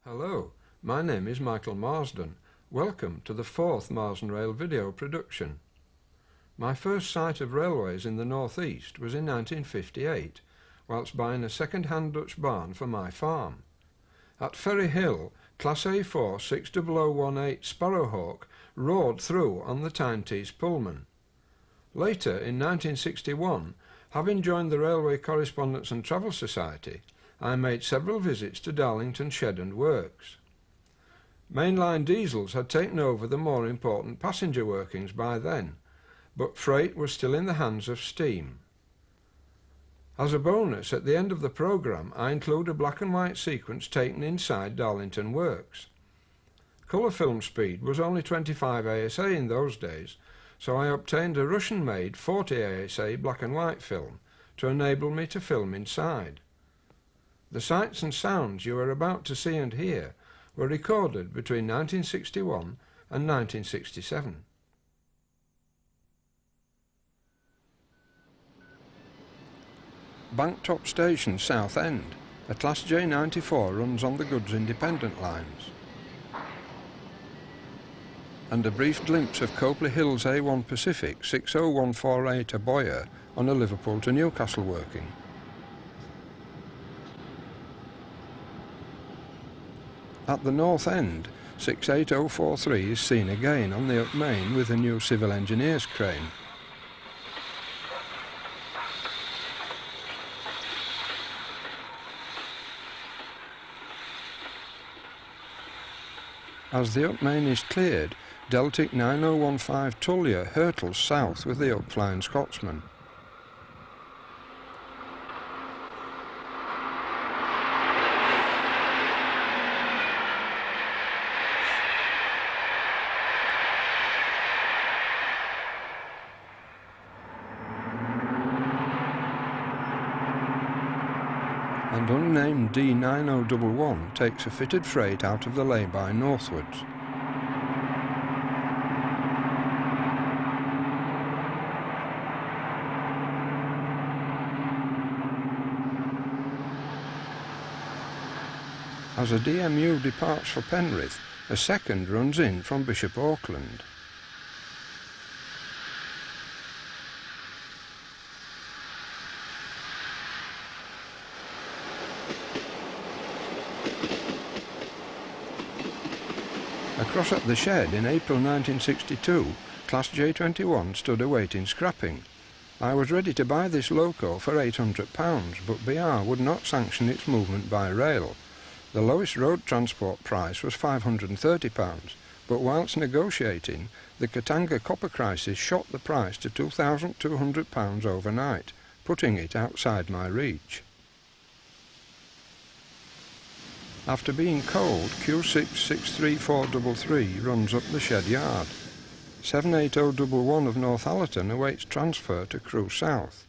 Hello, my name is Michael Marsden. Welcome to the 4th Marsden Rail video production. My first sight of railways in the North East was in 1958, whilst buying a second-hand Dutch barn for my farm. At Ferry Hill, Class A4 60018 Sparrowhawk roared through on the Tyne-Tees Pullman. Later, in 1961, having joined the Railway Correspondence and Travel Society, I made several visits to Darlington Shed and Works. Mainline diesels had taken over the more important passenger workings by then, but freight was still in the hands of steam. As a bonus, at the end of the programme, I include a black and white sequence taken inside Darlington Works. Colour film speed was only 25 ASA in those days, so I obtained a Russian-made 40 ASA black and white film to enable me to film inside. The sights and sounds you are about to see and hear were recorded between 1961 and 1967. Banktop Station South End, a Class J94 runs on the goods independent lines. And a brief glimpse of Copley Hills A1 Pacific 60148 Aboya on a Liverpool to Newcastle working. At the north end, 68043 is seen again on the up main with a new civil engineer's crane. As the up main is cleared, Deltic 9015 Tullia hurtles south with the up-flying Scotsman. And unnamed D9011 takes a fitted freight out of the lay-by northwards. As a DMU departs for Penrith, a second runs in from Bishop Auckland. Across at the shed in April 1962, Class J21 stood awaiting scrapping. I was ready to buy this loco for £800, but BR would not sanction its movement by rail. The lowest road transport price was £530, but whilst negotiating, the Katanga copper crisis shot the price to £2,200 overnight, putting it outside my reach. After being coaled, Q663433 runs up the shed yard. 78011 of Northallerton awaits transfer to Crewe South,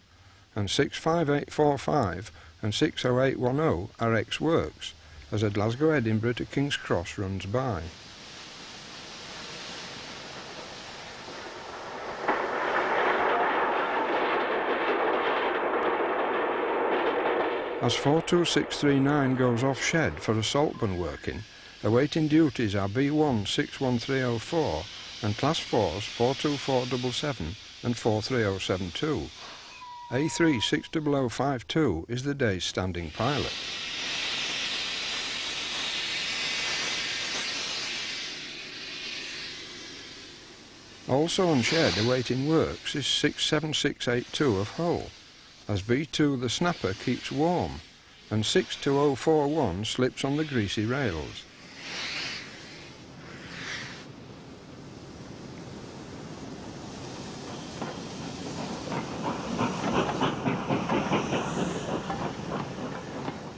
and 65845 and 60810 are ex-works, as a Glasgow Edinburgh to King's Cross runs by. As 42639 goes off shed for a Saltburn working, awaiting duties are B1 61304 and Class 4s 42477 and 43072. A3 60052 is the day's standing pilot. Also on shed awaiting works is 67682 of Hull, as V2 the snapper keeps warm, and 62041 slips on the greasy rails.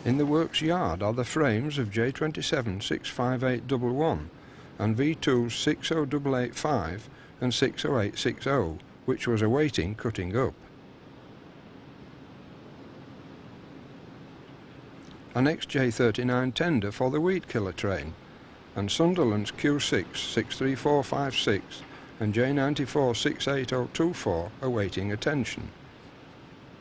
In the works yard are the frames of J27 65811 and V2 60885 and 60860, which was awaiting cutting up. An XJ39 tender for the Weed Killer train, and Sunderland's Q6 63456 and J94 68024 awaiting attention.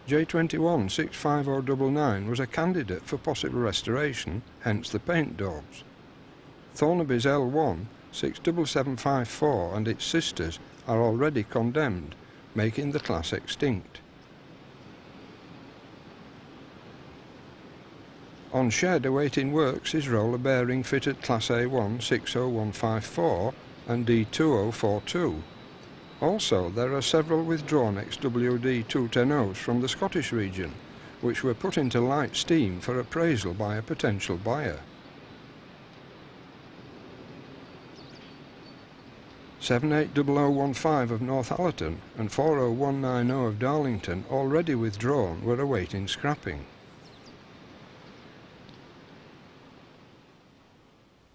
J21 65099 was a candidate for possible restoration, hence the paint daubs. Thornaby's L1, 67754 and its sisters are already condemned, making the class extinct. On shed awaiting works is roller bearing fitted Class A1 60154 and D2042. Also, there are several withdrawn XWD 210Os from the Scottish region, which were put into light steam for appraisal by a potential buyer. 780015 of Northallerton and 40190 of Darlington, already withdrawn, were awaiting scrapping.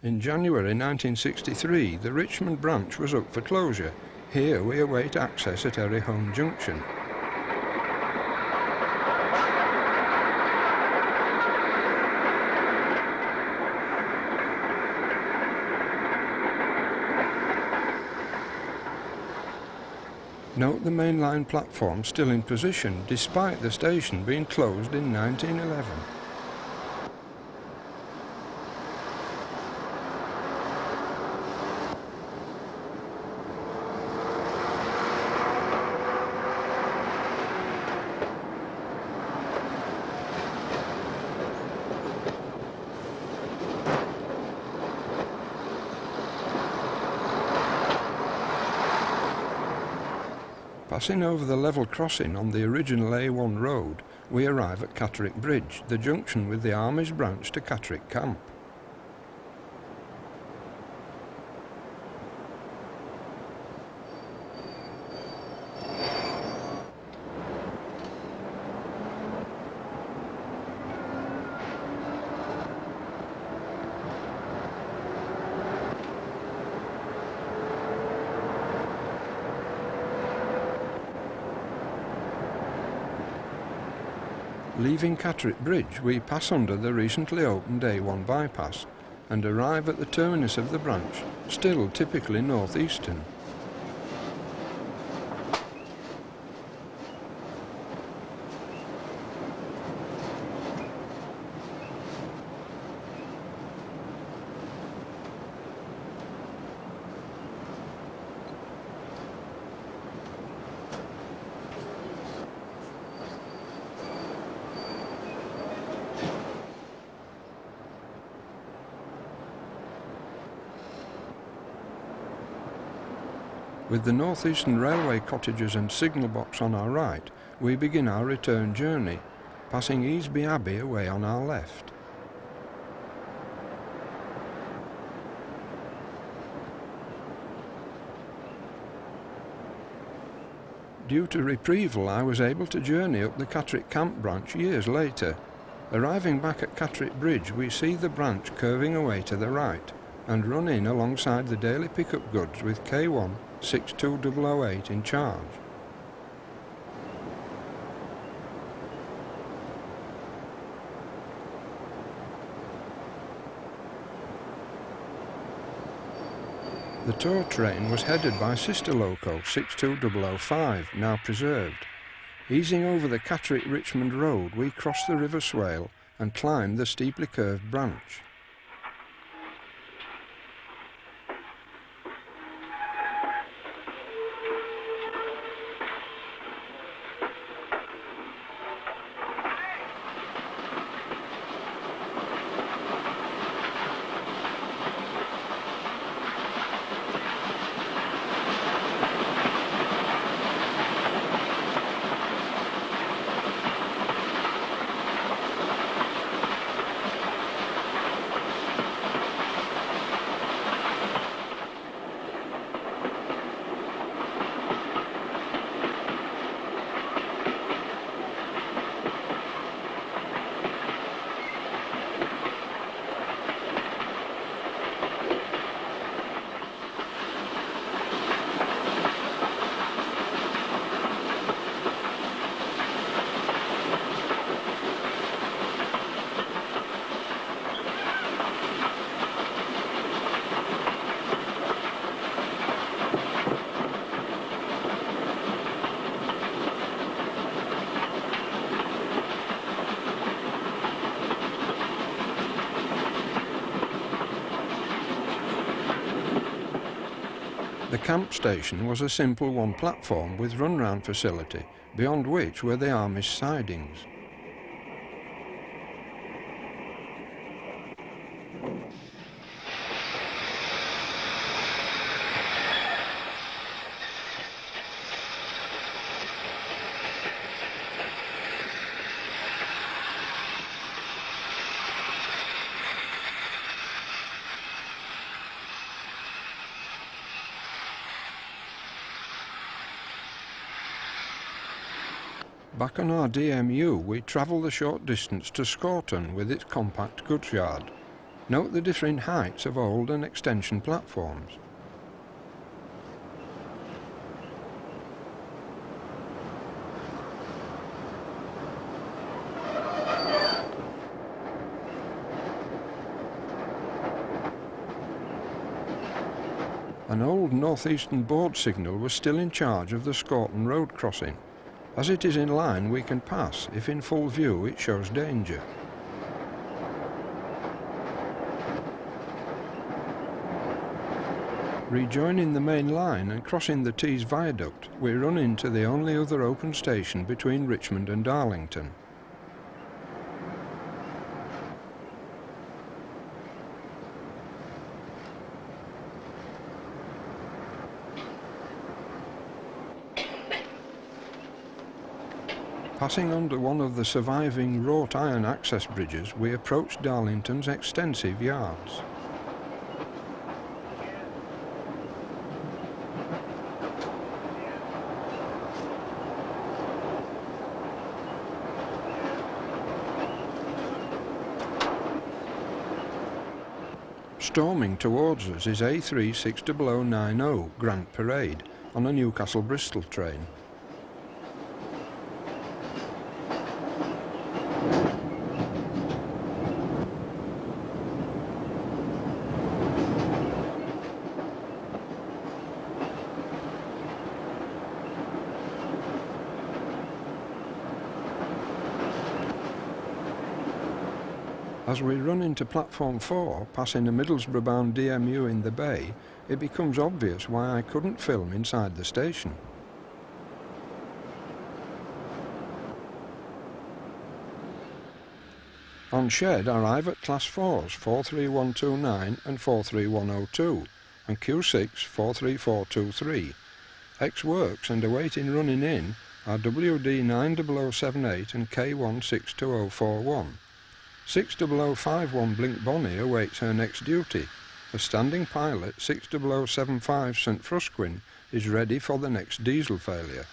In January 1963, the Richmond branch was up for closure. Here we await access at Erryholme Junction. Note the mainline platform still in position despite the station being closed in 1911. Passing over the level crossing on the original A1 road, we arrive at Catterick Bridge, the junction with the Army's branch to Catterick Camp. Leaving Catterick Bridge, we pass under the recently opened A1 bypass and arrive at the terminus of the branch, still typically northeastern. With the North Eastern Railway cottages and signal box on our right, we begin our return journey, passing Easby Abbey away on our left. Due to reprieval, I was able to journey up the Catterick Camp branch years later. Arriving back at Catterick Bridge, we see the branch curving away to the right and run in alongside the daily pickup goods with K1 62008 in charge. The tour train was headed by sister loco 62005, now preserved. Easing over the Catterick-Richmond road, we cross the River Swale and climb the steeply curved branch. The camp station was a simple one platform with run-round facility, beyond which were the Army's sidings. Back on our DMU, we travel the short distance to Seaton with its compact goods yard. Note the differing heights of old and extension platforms. An old northeastern board signal was still in charge of the Seaton road crossing. As it is in line, we can pass. If in full view, it shows danger. Rejoining the main line and crossing the Tees viaduct, we run into the only other open station between Richmond and Darlington. Passing under one of the surviving wrought iron access bridges, we approach Darlington's extensive yards. Storming towards us is A3 60090 Grant Parade on a Newcastle-Bristol train. As we run into Platform 4, passing a Middlesbrough-bound DMU in the bay, it becomes obvious why I couldn't film inside the station. On shed arrive at Class 4s 43129 and 43102, and Q6 43423. Ex-works and awaiting running in are WD 90078 and K1 62041. 60051 Blink Bonnie awaits her next duty. The standing pilot 60075 St Frusquin is ready for the next diesel failure.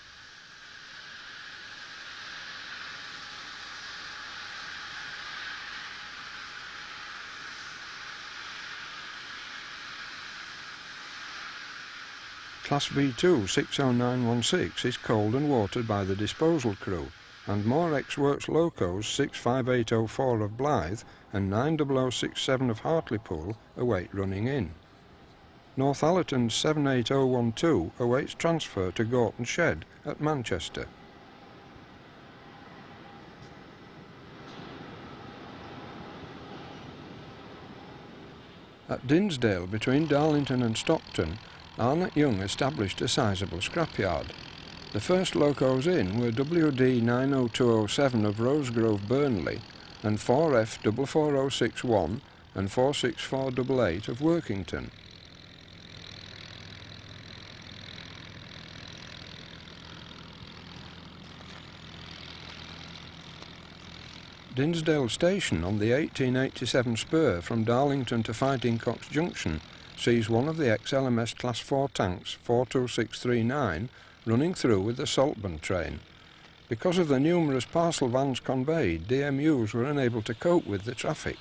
Class V2 60916 is coaled and watered by the disposal crew, and more ex-works locos 65804 of Blythe and 90067 of Hartlepool await running in. Northallerton's 78012 awaits transfer to Gorton Shed at Manchester. At Dinsdale, between Darlington and Stockton, Arnott Young established a sizable scrapyard. The first locos in were WD 90207 of Rosegrove Burnley and 4F 44061 and 46488 of Workington. Dinsdale Station on the 1887 spur from Darlington to Fighting Cocks Junction sees one of the ex-LMS Class 4 tanks 42639 running through with the Saltburn train. Because of the numerous parcel vans conveyed, DMUs were unable to cope with the traffic.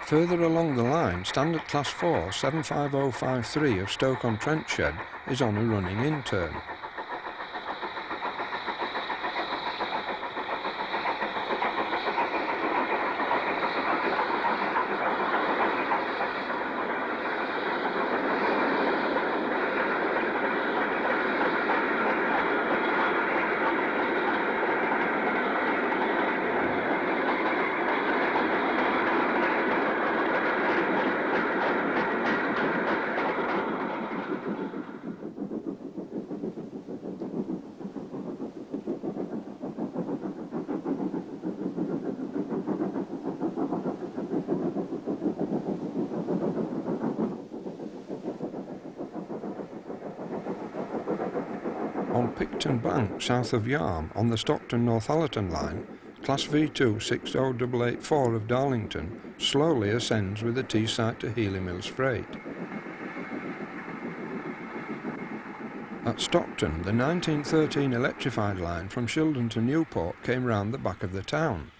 Further along the line, Standard Class 4 75053 of Stoke-on-Trent Shed is on a running-in turn. on Picton Bank south of Yarm on the Stockton-Northallerton line, Class V2 60884 of Darlington slowly ascends with the Teesside to Healy Mills freight. At Stockton, the 1913 electrified line from Shildon to Newport came round the back of the town.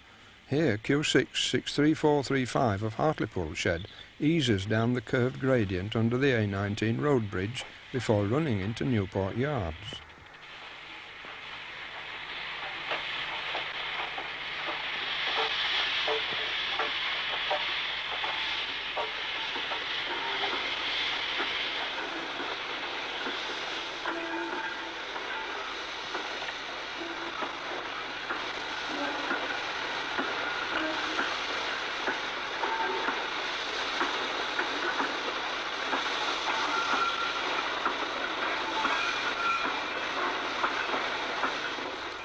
Here Q6 63435 of Hartlepool Shed eases down the curved gradient under the A19 road bridge before running into Newport Yards.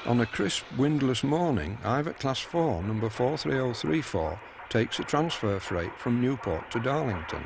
On a crisp, windless morning, I've at Class 4, number 43034, takes a transfer freight from Newport to Darlington.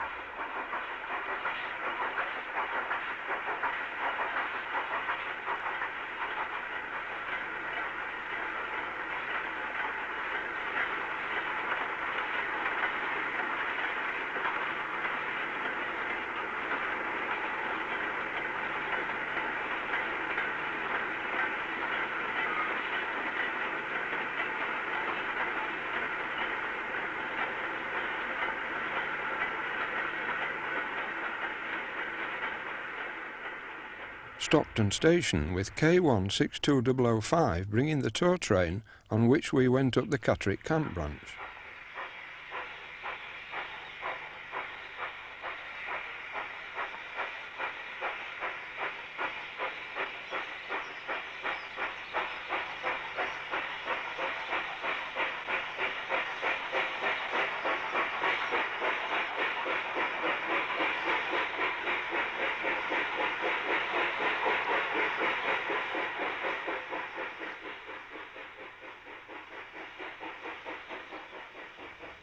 Stockton Station with K1 62005 bringing the tow train on which we went up the Catterick Camp branch.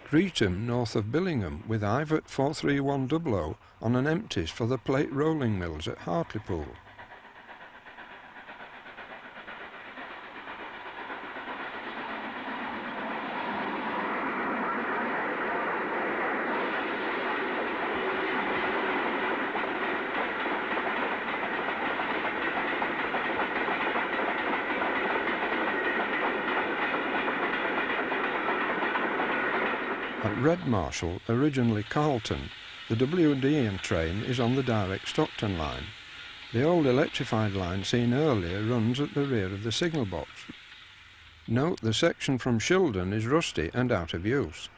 Greetham north of Billingham with Ivert 43100 on an empties for the plate rolling mills at Hartlepool. At Red Marshall, originally Carlton, the WD train is on the direct Stockton line. The old electrified line seen earlier runs at the rear of the signal box. Note the section from Shildon is rusty and out of use.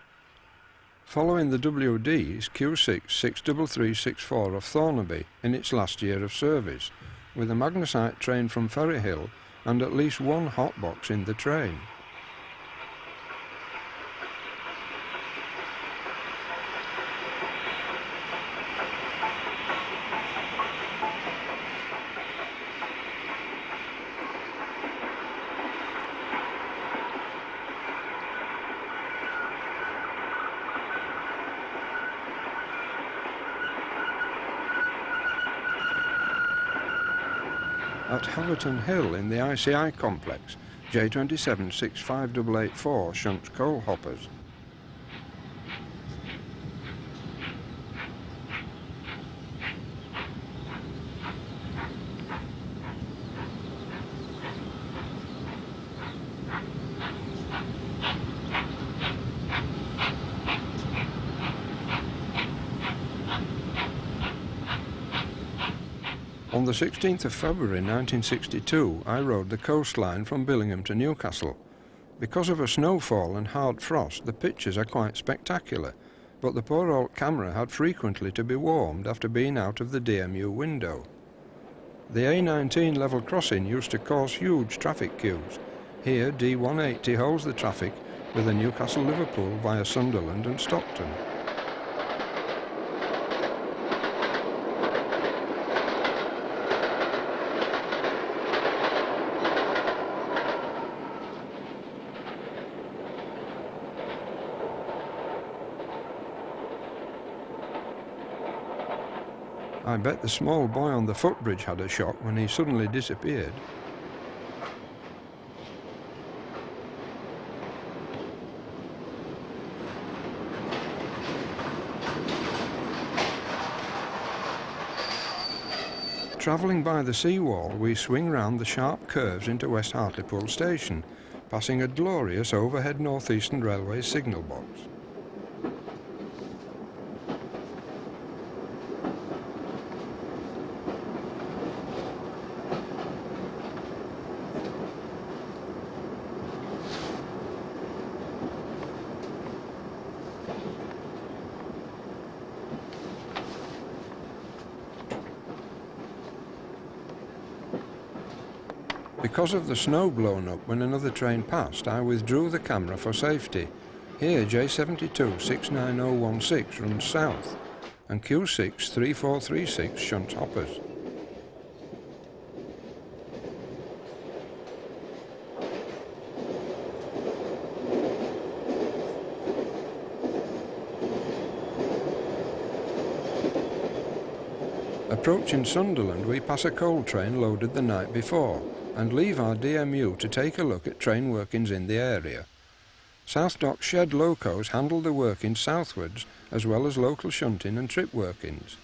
Following the WD is Q6 63364 of Thornaby in its last year of service, with a magnesite train from Ferryhill and at least one hotbox in the train. At Haverton Hill in the ICI complex, J27 65884 shunts coal hoppers. On the 16th of February 1962, I rode the Coastline from Billingham to Newcastle. Because of a snowfall and hard frost, the pictures are quite spectacular, but the poor old camera had frequently to be warmed after being out of the DMU window. The A19 level crossing used to cause huge traffic queues. Here, D180 holds the traffic with the Newcastle-Liverpool via Sunderland and Stockton. I bet the small boy on the footbridge had a shock when he suddenly disappeared. Travelling by the seawall, we swing round the sharp curves into West Hartlepool station, passing a glorious overhead North Eastern Railway signal box. Because of the snow blown up when another train passed, I withdrew the camera for safety. Here J72 69016 runs south, and Q6 3436 shunts hoppers. Approaching Sunderland, we pass a coal train loaded the night before, and leave our DMU to take a look at train workings in the area. South Dock shed locos handle the workings southwards, as well as local shunting and trip workings.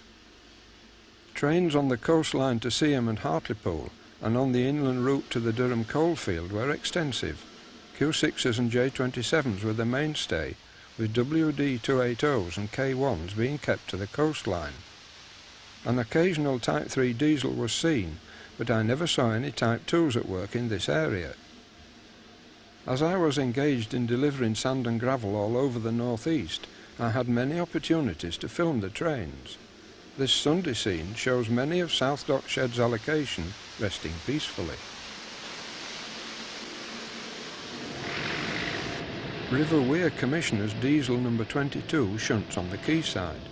Trains on the coastline to Seaham and Hartlepool, and on the inland route to the Durham coalfield were extensive. Q6s and J27s were the mainstay, with WD 280s and K1s being kept to the coastline. An occasional Type 3 diesel was seen, but I never saw any Type 2s at work in this area. As I was engaged in delivering sand and gravel all over the northeast, I had many opportunities to film the trains. This Sunday scene shows many of South Dock Shed's allocation resting peacefully. River Weir Commissioner's diesel number 22 shunts on the quayside.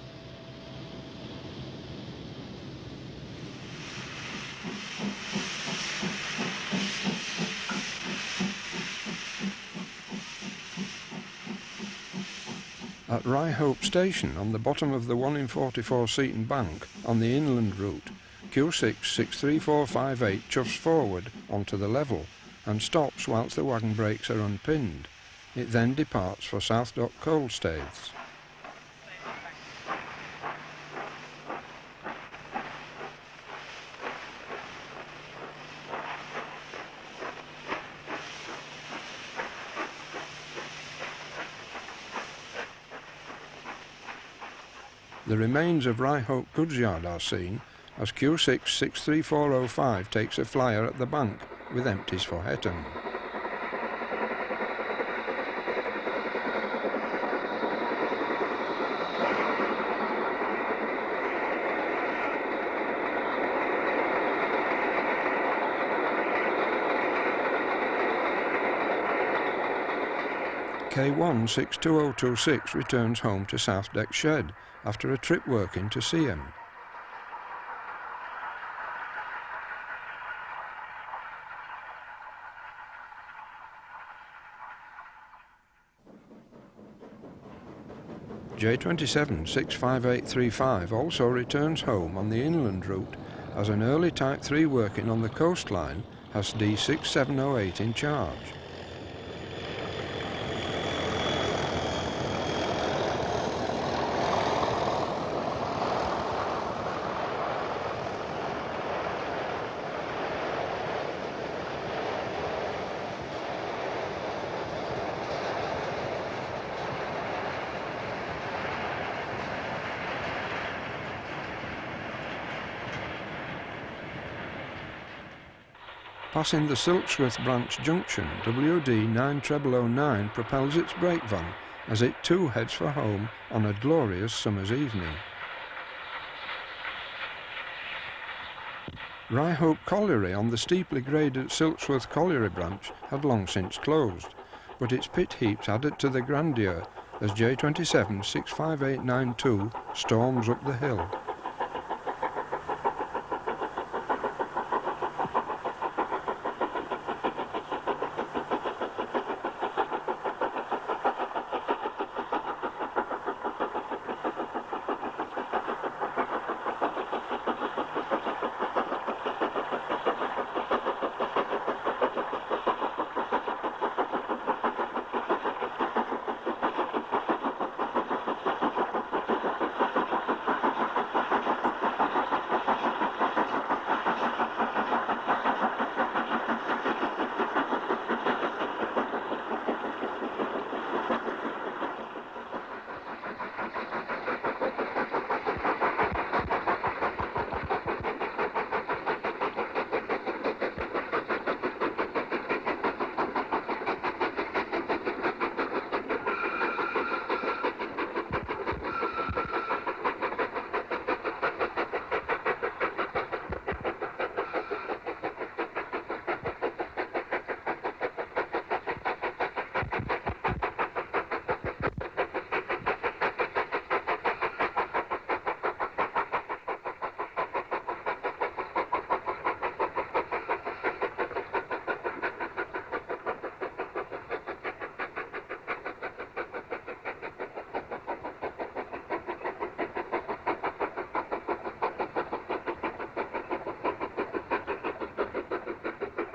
At Ryhope Station, on the bottom of the 1 in 44 Seaton bank on the inland route, Q6 63458 chuffs forward onto the level and stops whilst the wagon brakes are unpinned. It then departs for South Dock coal staiths. The remains of Ryhope goods yard are seen as Q6 63405 takes a flyer at the bank with empties for Hetton. K1 62026 returns home to South Deck Shed after a trip working to Seaham. J27 65835 also returns home on the inland route as an early Type 3 working on the coastline has D6708 in charge. Passing the Silksworth branch junction, WD 9009 propels its brake van as it too heads for home on a glorious summer's evening. Ryhope Colliery on the steeply graded Silksworth Colliery branch had long since closed, but its pit heaps added to the grandeur as J27 65892 storms up the hill.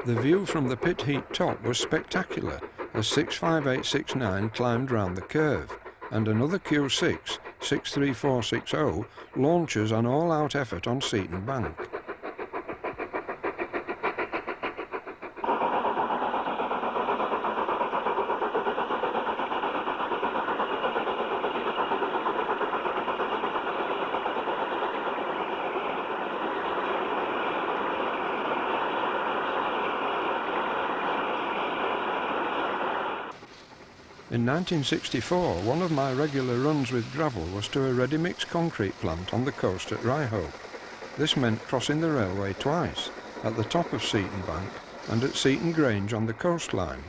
The view from the pit heat top was spectacular as 65869 climbed round the curve, and another Q6, 63460, launches an all-out effort on Seaton Bank. In 1964, one of my regular runs with gravel was to a ready-mix concrete plant on the coast at Ryhope. This meant crossing the railway twice, at the top of Seaton Bank and at Seaton Grange on the coastline.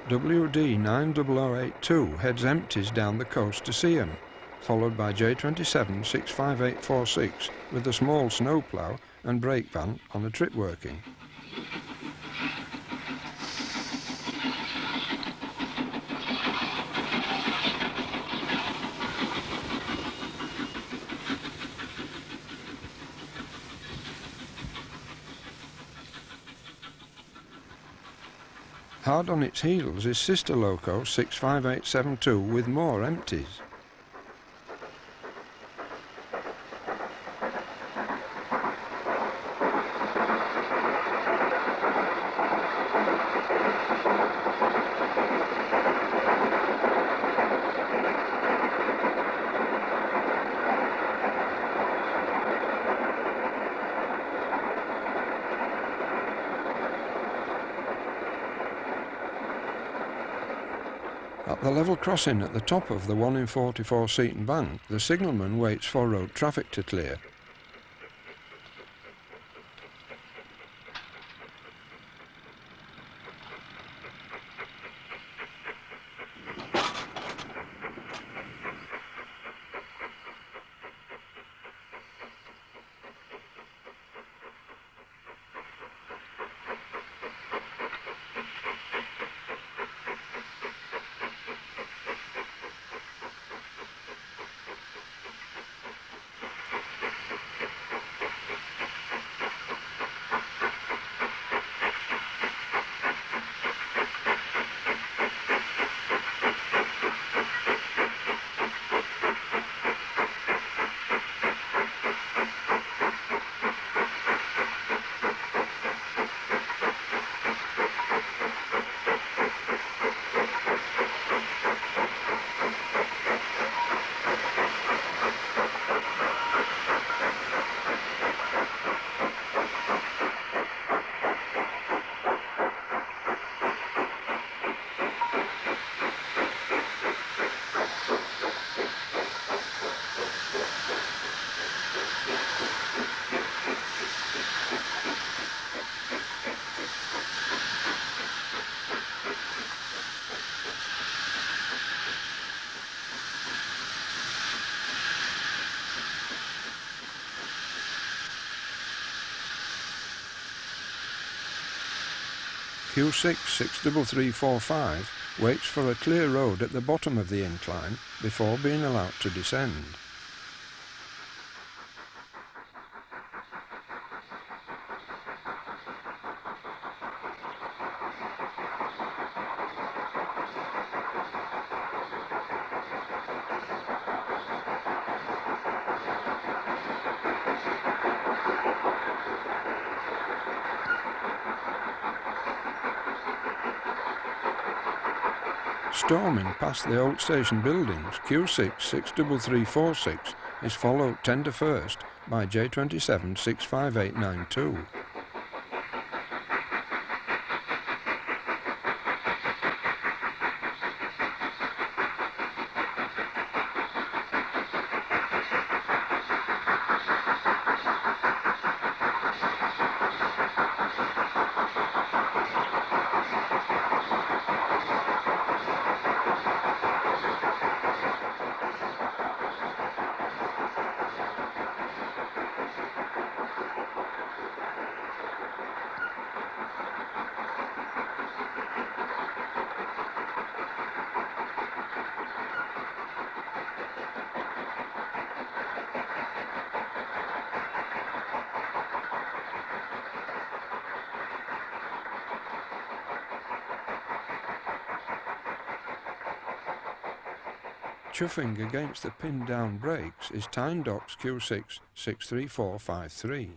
WD 90082 heads empties down the coast to Seaham, followed by J27 65846 with a small snowplough and brake van on a trip working. Hard on its heels is sister loco 65872 with more empties. At the level crossing at the top of the 1 in 44 Seaton Bank, the signalman waits for road traffic to clear. Q6 63345 waits for a clear road at the bottom of the incline before being allowed to descend. Storming past the old station buildings, Q6 63346 is followed 10 to 1st by J27 65892. Chuffing against the pinned down brakes is Tyne Docks Q6 63453.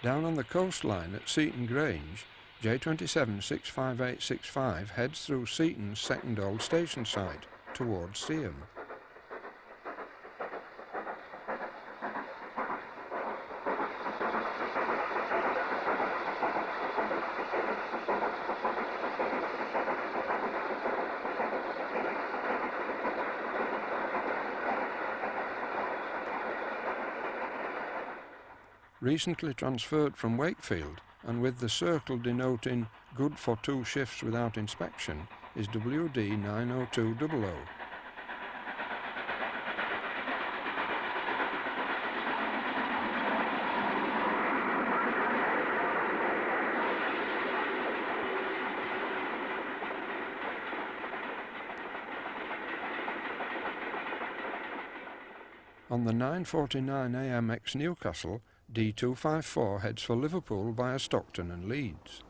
Down on the coastline at Seaton Grange, J27 65865 heads through Seaton's second old station site towards Seaham. Recently transferred from Wakefield, and with the circle denoting good for 2 shifts without inspection, is WD 90200. On the 9:49 AM ex-Newcastle, D254 heads for Liverpool via Stockton and Leeds.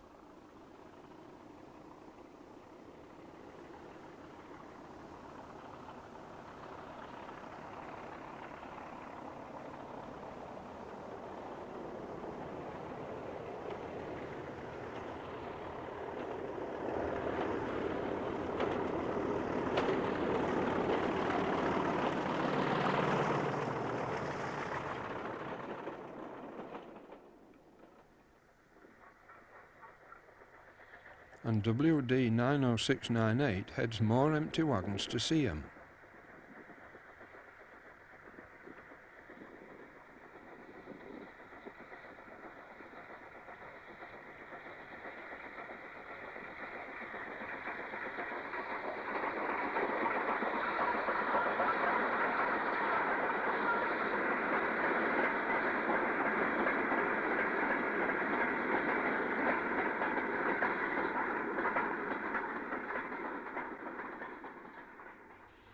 And WD 90698 heads more empty wagons to Seaham.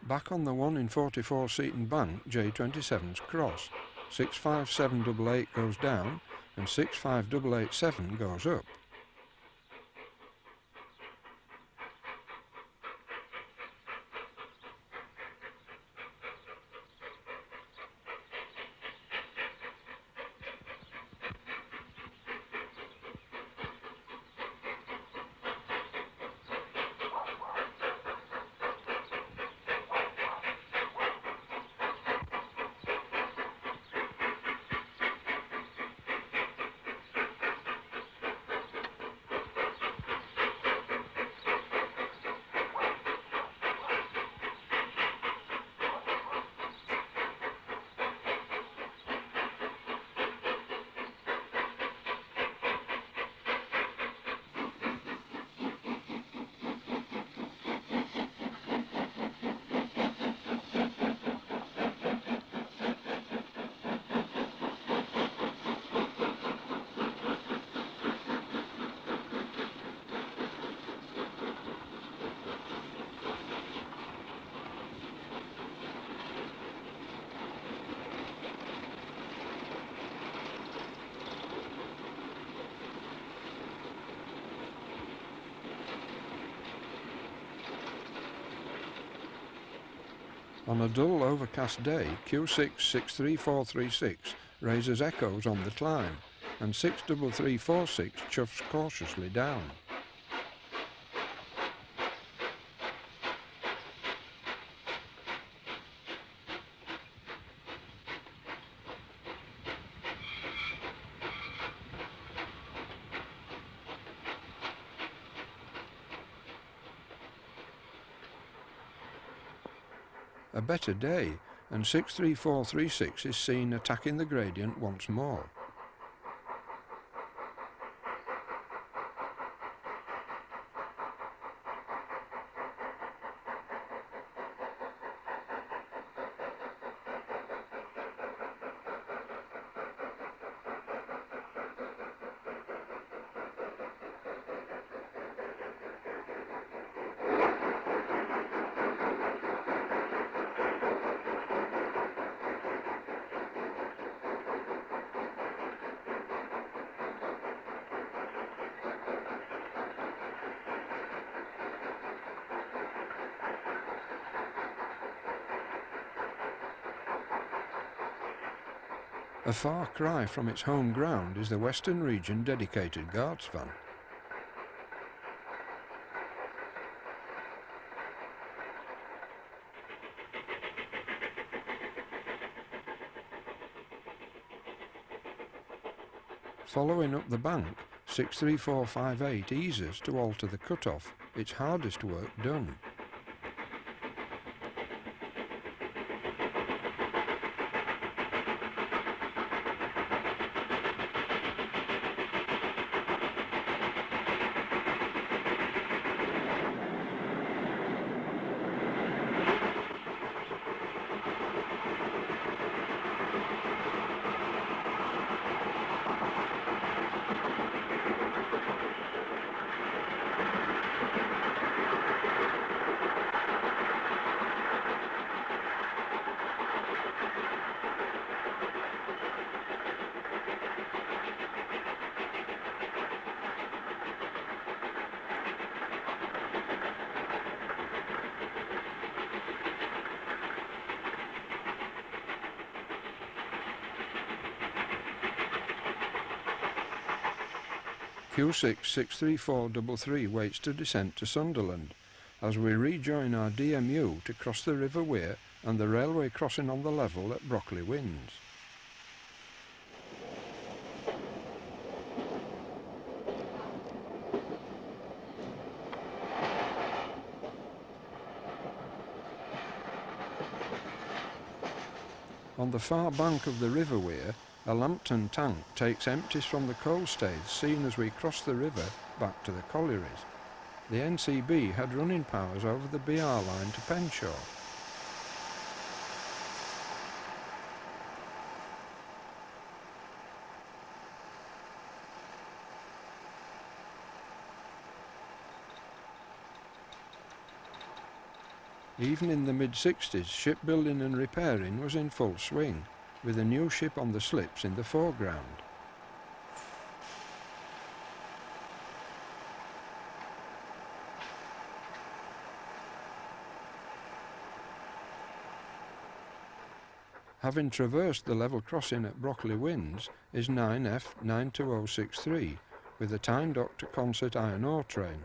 Back on the 1 in 44 Seaton bank, J27's cross. 65788 goes down and 65887 goes up. On a dull, overcast day, Q6 63436 raises echoes on the climb, and 63346 chuffs cautiously down. A better day, and 63436 is seen attacking the gradient once more. A far cry from its home ground is the Western Region dedicated Guards van. Following up the bank, 63458 eases to alter the cut-off, its hardest work done. Q6-63433 waits to descent to Sunderland as we rejoin our DMU to cross the River Wear and the railway crossing on the level at Brockley Winds. On the far bank of the River Wear, a Lambton tank takes empties from the coal staiths seen as we cross the river back to the collieries. The NCB had running powers over the BR line to Penshaw. Even in the mid-60s, shipbuilding and repairing was in full swing, with a new ship on the slips in the foreground. Having traversed the level crossing at Brockley Winds is 9F 92063 with a Tyne dock to Consett iron ore train.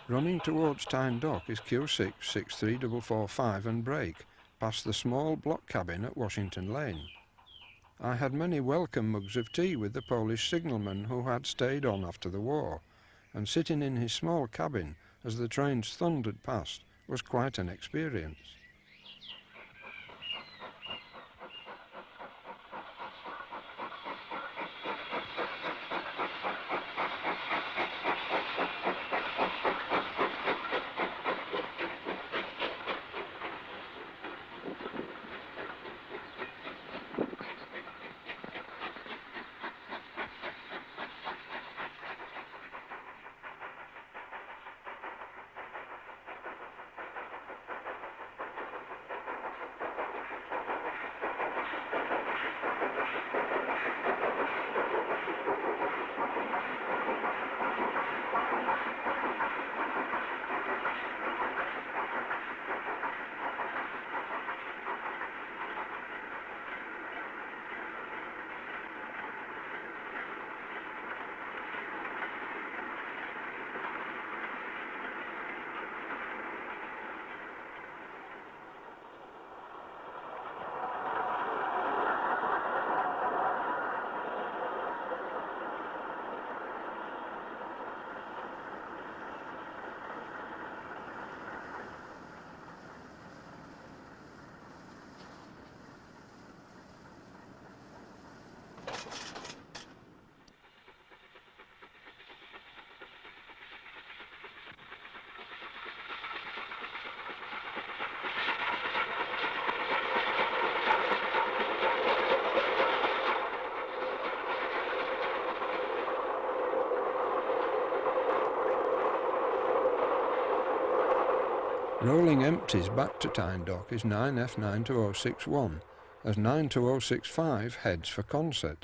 Running towards Tyne Dock is Q6-63445 and brake, past the small block cabin at Washington Lane. I had many welcome mugs of tea with the Polish signalman who had stayed on after the war, and sitting in his small cabin as the trains thundered past was quite an experience. Rolling empties back to Tyne Dock is 9F92061, as 92065 heads for Consett.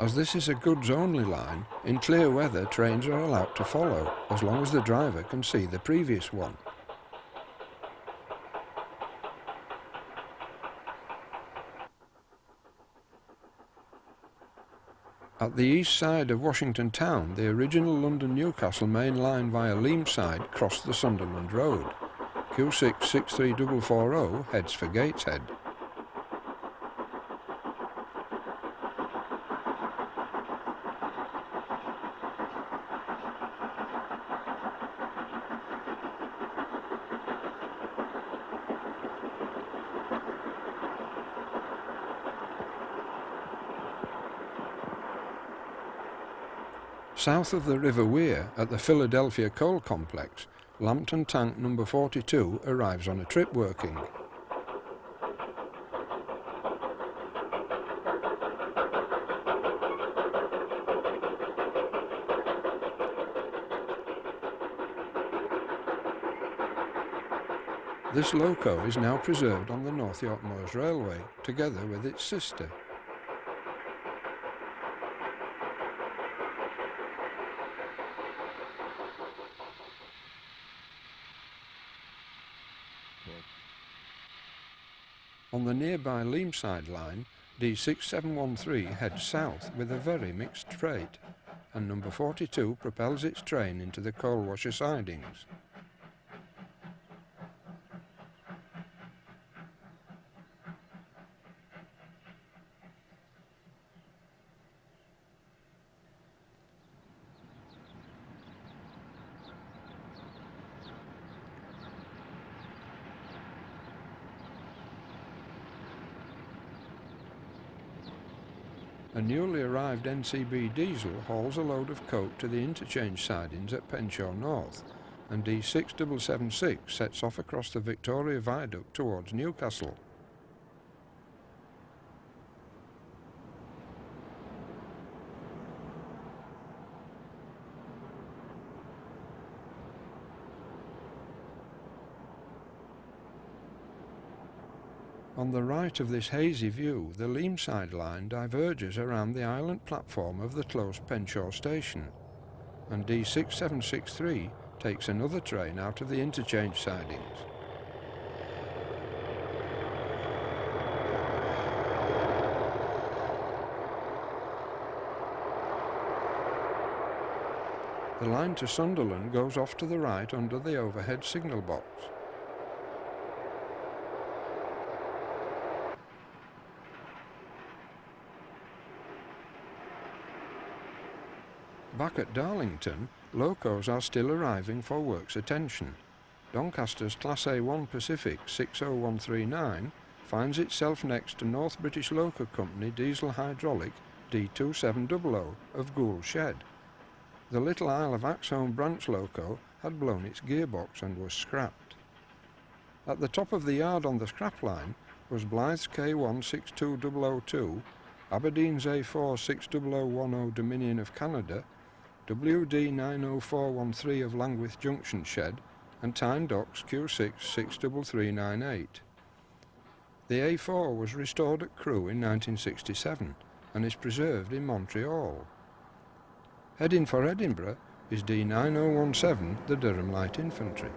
As this is a goods-only line, in clear weather trains are allowed to follow, as long as the driver can see the previous one. At the east side of Washington Town, the original London-Newcastle main line via Leamside crossed the Sunderland Road. Q6 63440 heads for Gateshead. South of the River Wear, at the Philadelphia Coal Complex, Lambton Tank No. 42 arrives on a trip working. This loco is now preserved on the North York Moors Railway, together with its sister. On the nearby Leamside line, D6713 heads south with a very mixed freight, and No. 42 propels its train into the coal washer sidings. A newly arrived NCB diesel hauls a load of coke to the interchange sidings at Penshaw North, and D6776 sets off across the Victoria Viaduct towards Newcastle. On the right of this hazy view, the Leamside line diverges around the island platform of the closed Penshaw station, and D6763 takes another train out of the interchange sidings. The line to Sunderland goes off to the right under the overhead signal box. Back at Darlington, locos are still arriving for works attention. Doncaster's Class A1 Pacific 60139 finds itself next to North British Loco Company diesel hydraulic D2700 of Gould Shed. The Little Isle of Axholme branch loco had blown its gearbox and was scrapped. At the top of the yard on the scrap line was Blythe's K1 62002, Aberdeen's A4 60010 Dominion of Canada, WD 90413 of Langwith Junction Shed, and Tyne Docks Q6 63398. The A4 was restored at Crewe in 1967 and is preserved in Montreal. Heading for Edinburgh is D9017, the Durham Light Infantry.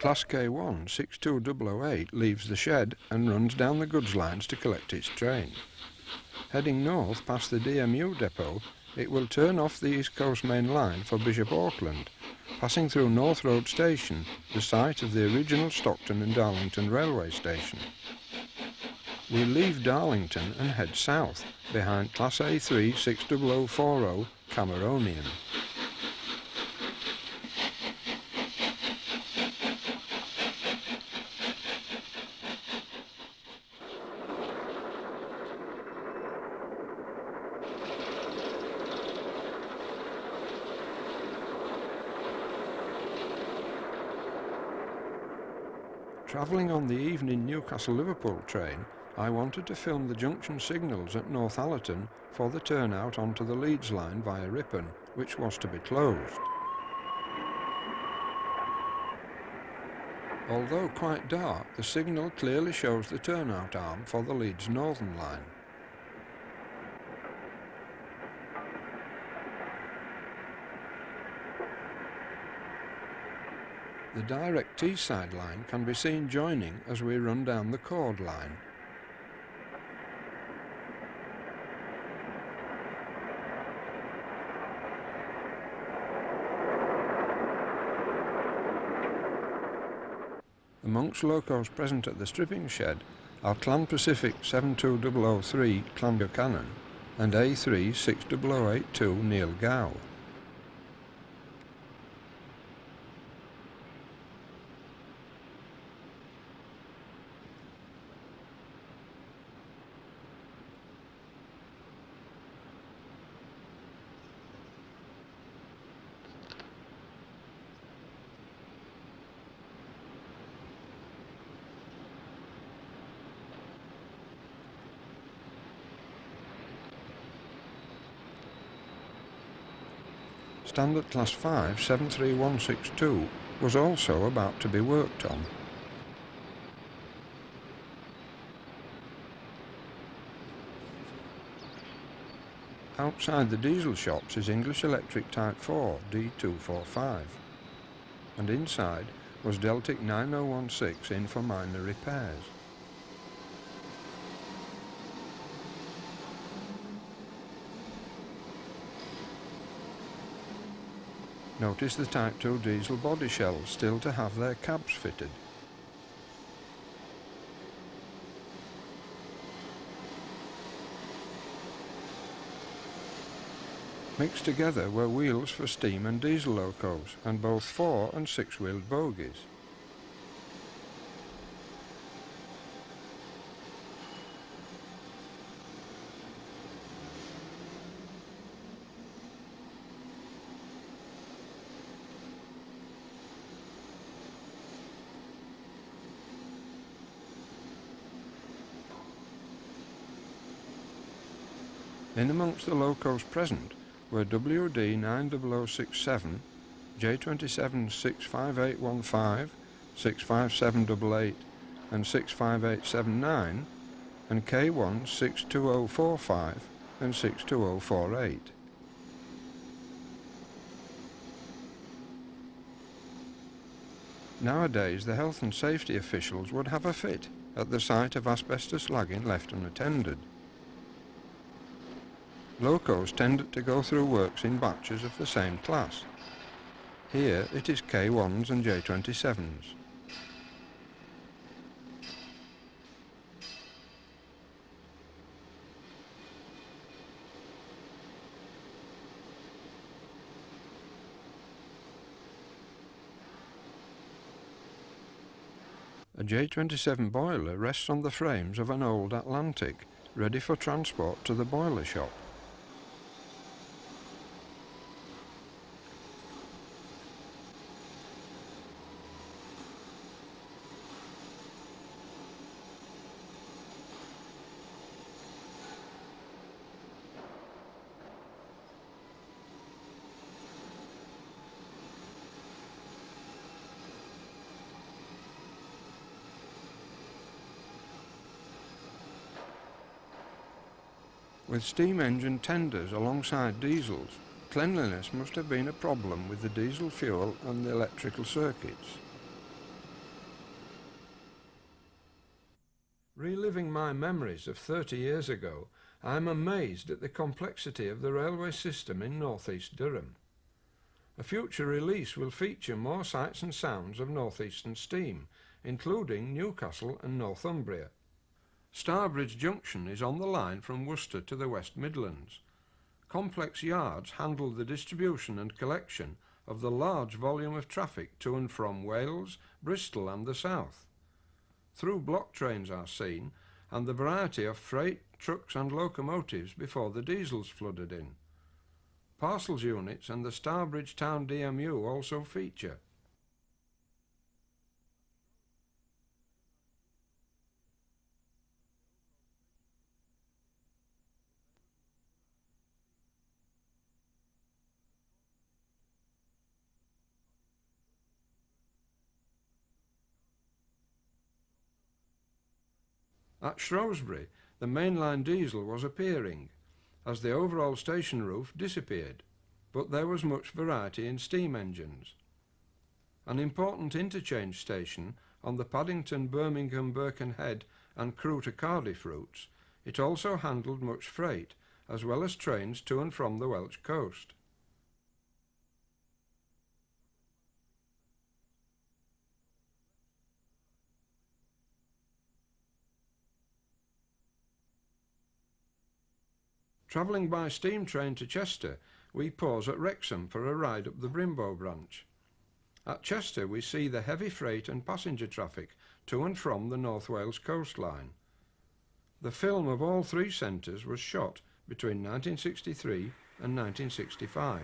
Class K1 62008 leaves the shed and runs down the goods lines to collect its train. Heading north past the DMU depot, it will turn off the East Coast Main Line for Bishop Auckland, passing through North Road Station, the site of the original Stockton and Darlington railway station. We leave Darlington and head south, behind Class A3 60040 Cameronian. Travelling on the evening Newcastle-Liverpool train, I wanted to film the junction signals at Northallerton for the turnout onto the Leeds line via Ripon, which was to be closed. Although quite dark, the signal clearly shows the turnout arm for the Leeds Northern line. The direct Teesside line can be seen joining as we run down the Cord line. Amongst locos present at the stripping shed are Clan Pacific 72003 Clan Buchanan and A3 60082 Neil Gow. Standard Class 5 73162 was also about to be worked on. Outside the diesel shops is English Electric Type 4 D245, and inside was Deltic 9016 in for minor repairs. Notice the Type 2 diesel body shells still to have their cabs fitted. Mixed together were wheels for steam and diesel locos, and both 4- and 6-wheeled bogies. In amongst the locos present were WD 90067, J27 65815, 65788 and 65879, and K1 62045 and 62048. Nowadays the health and safety officials would have a fit at the site of asbestos lagging left unattended. Locos tended to go through works in batches of the same class. Here it is K1s and J27s. A J27 boiler rests on the frames of an old Atlantic, ready for transport to the boiler shop. With steam engine tenders alongside diesels, cleanliness must have been a problem with the diesel fuel and the electrical circuits. Reliving my memories of 30 years ago, I am amazed at the complexity of the railway system in North East Durham. A future release will feature more sights and sounds of North Eastern steam, including Newcastle and Northumbria. Starbridge Junction is on the line from Worcester to the West Midlands. Complex yards handle the distribution and collection of the large volume of traffic to and from Wales, Bristol and the south. Through block trains are seen, and the variety of freight, trucks and locomotives before the diesels flooded in. Parcels units and the Starbridge Town DMU also feature. At Shrewsbury, the mainline diesel was appearing, as the overall station roof disappeared, but there was much variety in steam engines. An important interchange station on the Paddington, Birmingham, Birkenhead and Crewe to Cardiff routes, it also handled much freight, as well as trains to and from the Welsh coast. Travelling by steam train to Chester, we pause at Wrexham for a ride up the Brimbo branch. At Chester we see the heavy freight and passenger traffic to and from the North Wales coastline. The film of all three centres was shot between 1963 and 1965.